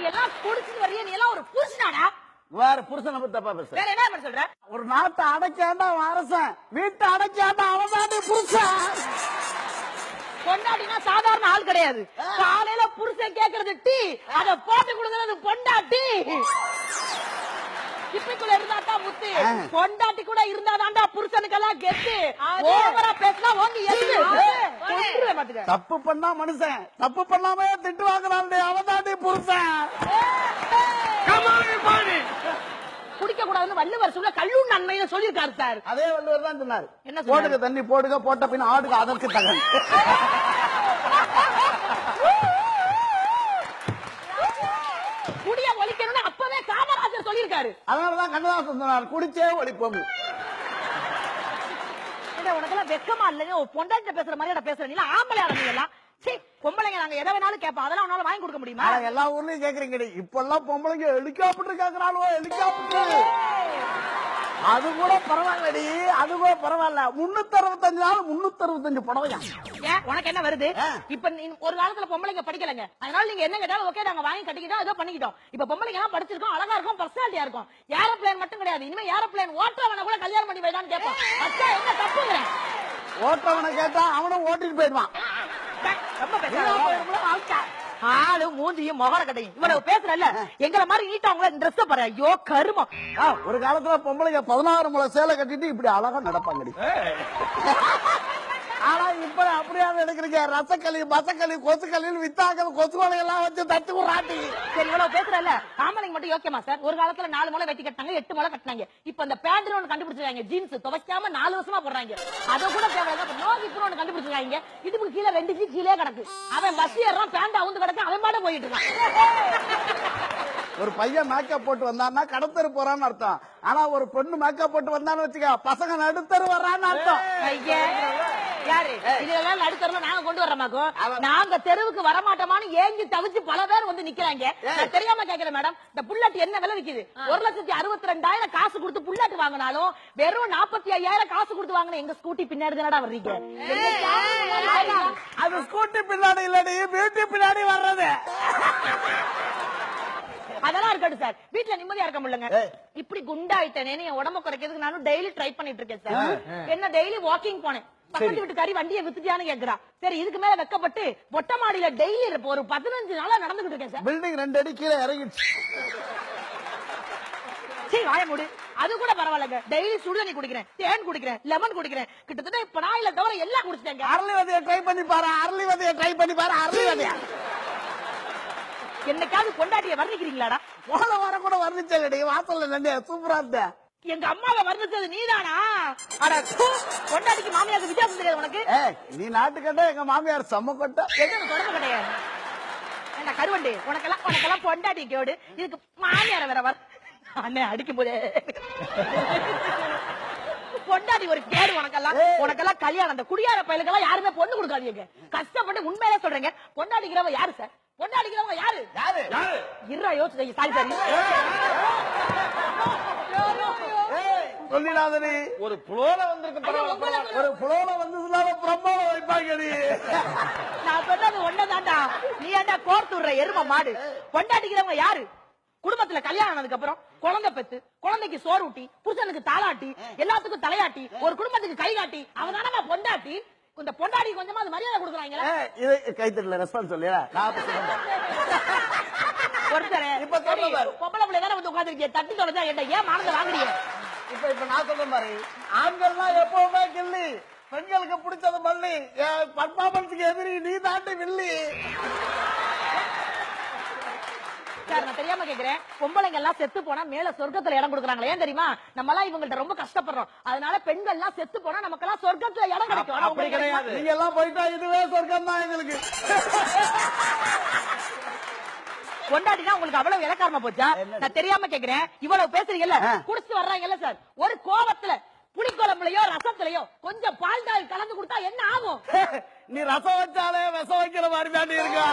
எல்லாம் குடிச்சிட்டு வர்றிய நீ எல்லாம் ஒரு புருஷனாடா? வேற புருஷனை பத்தி தப்பா பேச. வேற என்ன பண்ண சொல்ற? ஒரு நாட்டை அடைக்காண்டா அரசன், வீட்டை அடைக்காண்டா அவன் தாண்டி புருஷன். பொண்டாட்டினா சாதாரண ஆள் கிடையாது. காலையில புருஷன் கேக்குறது டீ, அத போட்டு கொடுக்கறது பொண்டாட்டி. இப்பக்குள்ள இருந்தாட்டா முத்து, பொண்டாட்டி கூட இருந்தாதாண்டா புருஷனுக்கெல்லாம் கெத்து. ஓவரா பேசினா ஓங்கி எழுது. தப்பு பண்ணா மனுஷன், தப்பு பண்ணாம திட்டு வாங்குறான் அவன் தாண்டி புருஷன். குடிக்க கூடாதுன்னு வள்ளுவர் சொல்ல கல்லூர் நன்மையில சொல்லியிருக்காரு சார். அதே வள்ளுவர் தான் சொன்னார். என்ன போடுக தண்ணி போடுக, போட்ட பின் ஆடுக அதற்கு தகன். குடிய ஒழிக்கணும்னு அப்பவே காமராஜர் சொல்லியிருக்காரு. அதனாலதான் கண்ணதாசன் சொன்னார் குடிச்சே ஒழிப்போம். உனக்கெல்லாம் வெக்கமா இல்லையா? பொண்டாட்டி பேசுற மாதிரியா பேசுற? நீ ஆம்பளை ஆரம்பிக்கலாம். பொம்பளைங்க நாங்க எதை வேணாலும் கேட்போம், அதெல்லாம் உன்னால வாங்கி கொடுக்க முடியுமா? எல்லா ஊர்லயும் கேக்குறீங்க. இப்ப எல்லாம் பொம்பளைங்க ஹெலிகாப்டர் கேக்குறாளோ, ஹெலிகாப்டர். அது கூட பரவாயில்லடி, அது கூட பரவாயில்ல. 365 நாள் 365 புடவையா. உனக்கு என்ன வருது? இப்ப ஒரு காலத்துல பொம்பளைங்க படிக்கலங்க, அதனால நீங்க என்ன கேட்டாலும் ஓகே நாங்க வாங்கி கட்டிக்கிட்டோம், ஏதோ பண்ணிக்கிட்டோம். இப்ப பொம்பளைங்க எல்லாம் படிச்சிருக்கோம், அழகா இருக்கும், பர்சனாலிட்டியா இருக்கும். ஏரோப்ளேன் மட்டும் கிடையாது, இனிமே ஏரோப்ளேன் ஓட்டுறவனை கூட கல்யாணம் பண்ணி போயிடான்னு கேட்பான். அச்சா என்ன தப்புங்கிறேன்? ஓட்டவனை கேட்டா அவனும் ஓட்டிட்டு போயிடுவான். ஆளு மூஞ்சியும் முகர கட்டையும் இவ்வளவு பேசுறல்ல, எங்களை மாதிரி நீட்டா உங்களை ட்ரெஸ் பாரு. ஐயோ கருமம். ஒரு காலத்துல பொம்பளைங்க 16 முளை சேலை கட்டிட்டு இப்படி அழகா நடப்பாங்கடி. ஆனா இப்ப அப்படியா எடுக்கிறீங்க? ரசக்களி, பசக்களி, கொசுக்களி, வித்தாக்கள், கொசுக்களை எல்லாம் வச்சு தட்டு ராட்டி. சரி இவ்வளவு பேசுறல்ல, ஆம்பளைங்க மட்டும் யோக்கியமா சார்? ஒரு காலத்துல 4 முளை வெட்டி கட்டினாங்க, 8 முளை கட்டினாங்க. இப்ப இந்த பேண்ட் ஒன்று கண்டுபிடிச்சிருக்காங்க, ஜீன்ஸ் துவைக்காம 4 வருஷமா போடுறாங்க. அதை கூட தேவையில்ல. நோக்கி ஒன்று கண்டுபிடிச்சிருக்காங்க, இதுக்கு கீழே 2 இன்ச்சு கீழே கிடக்கு. அவன் பஸ் ஏறான், பேண்ட் அவுந்து கிடக்கு, அவன் பாட போயிட்டு இருக்கான். ஒரு பையன் மேக்கப் போட்டு வந்தான்னா கடத்தரு போறான்னு அர்த்தம். ஆனா ஒரு பொண்ணு மேக்கப் போட்டு வந்தான்னு வச்சுக்க, பசங்க நடுத்தரு வர்றான்னு அர்த்தம். யாரு இதெல்லாம் நடுத்தருல நாங்க கொண்டு வர்றோமாக்கும்? நாங்க தெருவுக்கு வரமாட்டோமான்னு ஏங்கி தவிச்சு பல பேர் வந்து நிக்கிறாங்க. நான் தெரியாம கேக்குறேன் மேடம், இந்த புல்லட் என்ன விலை விக்குது? 1,62,000 காசு கொடுத்து புல்லட் வாங்கினாலும் வெறும் 45,000 காசு கொடுத்து வாங்கின எங்க ஸ்கூட்டி பின்னாடி தானடா வர்றீங்க. அது ஸ்கூட்டி பின்னாடி இல்லடி, பியூட்டி பின்னாடி வர்றது. அதெல்லாம் இருக்கட்டும் சார், வீட்டுல நிம்மதியா இருக்க முடியலங்க. இப்படி குண்டாயிட்டேனே, என் உடம்ப குறைக்கிறதுக்கு நானும் டெய்லி ட்ரை பண்ணிட்டு இருக்கேன் சார். என்ன டெய்லி வாக்கிங் போனேன், பக்கத்து வீட்டுக்காரி வண்டியை வித்துட்டியான்னு கேக்குறா. சரி இதுக்கு மேல வெக்கப்பட்டு மொட்டை மாடியில டெய்லி ஒரு 15 நாளா நடந்துகிட்டு இருக்கேன் சார். பில்டிங் 2 அடி கீழே இறங்கிடுச்சு. சரி வாய மூடு. அது கூட பரவாயில்லைங்க, டெய்லி சுடுதண்ணி குடிக்கிறேன், தேன் குடிக்கிறேன், லெமன் குடிக்கிறேன். கிட்டத்தட்ட இப்ப நான் இல்ல தவிர எல்லாம் குடிச்சிட்டேங்க. அரளி விதையை ட்ரை பண்ணி பாரு, அரளி விதையை ட்ரை பண்ணி பாரு, அரளி விதையா. என்னைக்காவது பொண்டாட்டியை வர்ணிக்கிறீங்களாடா? போன வாரம் கூட வர்ணிச்சடி, வாசல்ல நின்று சூப்பரா இருந்த. எங்க அம்மாவை வர்ணிச்சது நீதானா? பொண்டாட்டிக்கு மாமியாருக்கு வித்தியாசம் தெரியாது உனக்கு? நீ நாட்டுக்கட்ட, எங்க மாமியார் செம்ம கொட்ட. எதுவும் தொடர்பு கிடையாது. என்ன கருவண்டு, உனக்கெல்லாம் பொண்டாட்டி கேடு, இதுக்கு மாமியார வேற வர அண்ணே அடிக்கும் போதே. பொண்டாட்டி ஒரு கேடு உனக்கெல்லாம் கல்யாணம். அந்த குடியார பயலுக்கெல்லாம் யாருமே பொண்ணு கொடுக்காதீங்க. கஷ்டப்பட்டு உண்மையிலே சொல்றேங்க. பொண்டாட்டிக்கிறவங்க யாரு சார்? பொண்டாட்டிக்கிறவங்க யாரு? இருறா யோசிச்சு சாரி சாரி சொல்லிடாதடி. ஒரு புலோல வந்திருக்கு, ஒரு புலோல வந்ததுனால பிரம்மாவை வைப்பாங்கடி. நான் சொன்னது ஒன்னதாண்டா, நீ ஏண்டா கோர்த்து விடுற எரும மாடு? பொண்டாட்டிக்கிறவங்க யாரு? குடும்பத்துல கல்யாணம் ஆனதுக்கு அப்புறம் குழந்தை பெத்து, குழந்தைக்கு சோறு ஊட்டி, புருஷனுக்கு தாளாட்டி, எல்லாத்துக்கும் தலையாட்டி, ஒரு குடும்பத்துக்கு கை காட்டி, அவதான பொண்டாட்டி. இந்த பொண்டாட்டி கொஞ்சமா அது மரியாதை கொடுக்குறாங்களா? இது கைத்தட்டல ரெஸ்பான்ஸ் சொல்லியா? ஒருத்தர் இப்ப பொம்பளை பிள்ளை தானே வந்து உட்காந்துருக்கீங்க, தட்டி தொலைச்சா என்ன ஏன் மானத்தை வாங்குறீங்க? இப்ப நான் சொல்றேன் பாரு, ஆண்கள்லாம் எப்பவுமே கில்லி, பெண்களுக்கு பிடிச்சது மல்லி. பர்ஃபார்மன்ஸுக்கு எதிரி நீ தாண்டி வில்லி. சார் நான் தெரியாம கேக்குறேன், பொம்பளைங்க எல்லாம் செத்து போனா மேல சொர்க்கத்துல இடம் கொடுக்குறாங்களே, ஏன் தெரியுமா? நம்ம எல்லாம் இவங்கள்ட்ட ரொம்ப கஷ்டப்படுறோம், அதனால பெண்கள் எல்லாம் செத்து போனா நமக்கு எல்லாம் சொர்க்கத்துல இடம் கிடைக்கும். அப்படி கிடையாது, நீங்க எல்லாம் போயிட்டா இதுவே சொர்க்கம் தான் எங்களுக்கு. பொண்டாட்டினா உங்களுக்கு அவ்வளவு இலக்காரமா போச்சா? நான் தெரியாம கேக்குறேன், இவ்வளவு பேசுறீங்கல்ல, குடிச்சு வர்றாங்கல்ல சார், ஒரு கோபத்துல புளிக்குழம்புலயோ ரசத்துலயோ கொஞ்சம் பால் தாய் கலந்து கொடுத்தா என்ன ஆகும்? நீ ரசம் வச்சாலே விஷம் வைக்கிற மாதிரி தாண்டி இருக்கா.